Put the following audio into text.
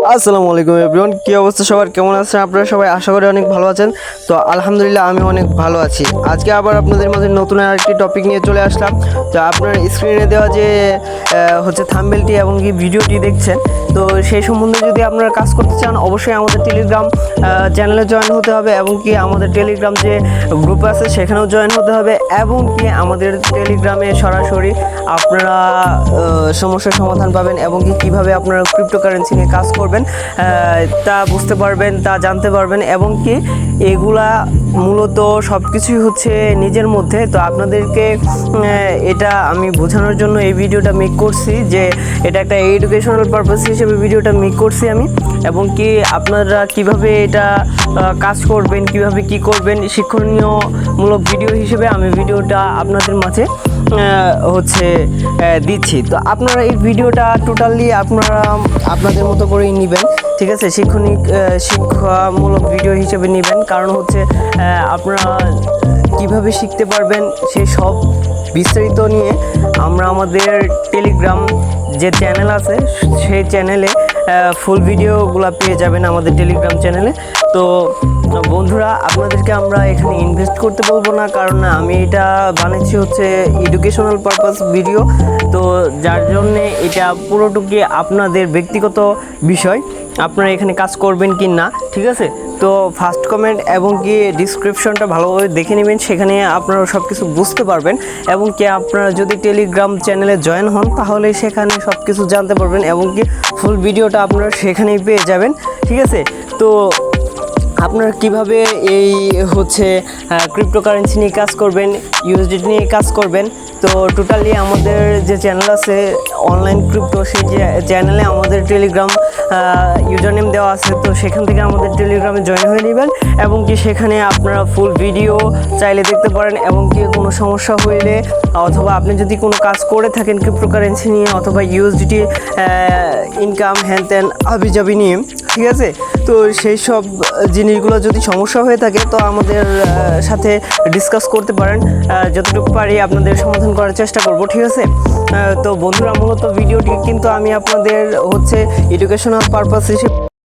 আসসালামু আলাইকুম এভরিওয়ান, কি অবস্থা সবার, কেমন আছেন আপনারা সবাই? আশা করি অনেক ভালো আছেন। তো আলহামদুলিল্লাহ আমি অনেক ভালো আছি। আজকে আবার আপনাদের মাঝে নতুন আরেকটি টপিক নিয়ে চলে আসলাম। তো আপনার স্ক্রিনে দেওয়া যে থাম্বনেলটি এবং কি ভিডিওটি দেখছেন, তো সেই সম্বন্ধে যদি আপনারা কাজ করতে চান অবশ্যই আমাদের টেলিগ্রাম চ্যানেলে জয়েন হতে হবে এবং কি আমাদের টেলিগ্রাম যে গ্রুপ আছে সেখানেও জয়েন হতে হবে এবং কি আমাদের টেলিগ্রামে সরাসরি আপনারা সমস্যার সমাধান পাবেন এবং কি কীভাবে আপনারা ক্রিপ্টোকারেন্সি নিয়ে কাজ করবেন তা বুঝতে পারবেন, তা জানতে পারবেন এবং কি এগুলা মূলত সব কিছুই হচ্ছে নিজের মধ্যে। তো আপনাদেরকে এটা আমি বোঝানোর জন্য এই ভিডিওটা মেক করছি, যে এটা একটা এডুকেশনাল পারপাস হিসেবে ভিডিওটা মেক করছি আমি, এবং কি আপনারা কিভাবে এটা কাজ করবেন, কিভাবে কি করবেন শিক্ষণীয়মূলক ভিডিও হিসেবে আমি ভিডিওটা আপনাদের মাঝে দিচ্ছি। তো আপনারা এই ভিডিওটা টোটালি আপনাদের মতো করেই নেবেন, ঠিক আছে? শিক্ষামূলক ভিডিও হিসেবে নেবেন, কারণ হচ্ছে আপনারা কিভাবে শিখতে পারবেন সেই সব বিস্তারিত নিয়ে আমরা আমাদের টেলিগ্রাম যে চ্যানেল আছে সেই চ্যানেলে ফুল ভিডিওগুলো পেয়ে যাবেন আমাদের টেলিগ্রাম চ্যানেলে। তো বন্ধুরা, আপনাদেরকে আমরা এখানে ইনভেস্ট করতে বলবো না, কারণ আমি এটা বানিয়েছি এডুকেশনাল পারপাস ভিডিও। তো যার জন্যে এটা পুরোটুকুই আপনাদের ব্যক্তিগত বিষয়, আপনারা এখানে কাজ করবেন কি না, ঠিক আছে? তো ফার্স্ট কমেন্ট এবং কি ডিসক্রিপশনটা ভালোভাবে দেখে নেবেন, সেখানে আপনারা সব কিছু বুঝতে পারবেন এবং কি আপনারা যদি টেলিগ্রাম চ্যানেলে জয়েন হন তাহলে সেখানে সব কিছু জানতে পারবেন এবং কি ফুল ভিডিওটা আপনারা সেখানেই পেয়ে যাবেন, ঠিক আছে? তো আপনারা কিভাবে এই ক্রিপ্টোকারেন্সি নিয়ে কাজ করবেন, ইউএসডিটি নিয়ে কাজ করবেন, তো টোটালি আমাদের যে চ্যানেল আছে অনলাইন ক্রিপ্টো, সেই চ্যানেলে আমাদের টেলিগ্রাম ইউজার নেম দেওয়া আছে। তো সেখান থেকে আমাদের টেলিগ্রামে জয়েন হয়ে নেবেন এবং কি সেখানে আপনারা ফুল ভিডিও চাইলে দেখতে পারেন এবং কি কোনো সমস্যা হইলে অথবা আপনি যদি কোনো কাজ করে থাকেন ক্রিপ্টোকারেন্সি নিয়ে অথবা ইউএসডিটি ইনকাম হ্যান ত্যান হাবিজাবি নিয়ে, ঠিক আছে? তো সেই সব জিনিসগুলো যদি সমস্যা হয়ে থাকে তো আমাদের সাথে ডিসকাস করতে পারেন, যতটুকু পারি আপনাদের সমাধান করার চেষ্টা করব, ঠিক আছে? তো বন্ধুরা, মূলত ভিডিওটি কিন্তু আমি আপনাদের এডুকেশনাল পারপাস হিসেবে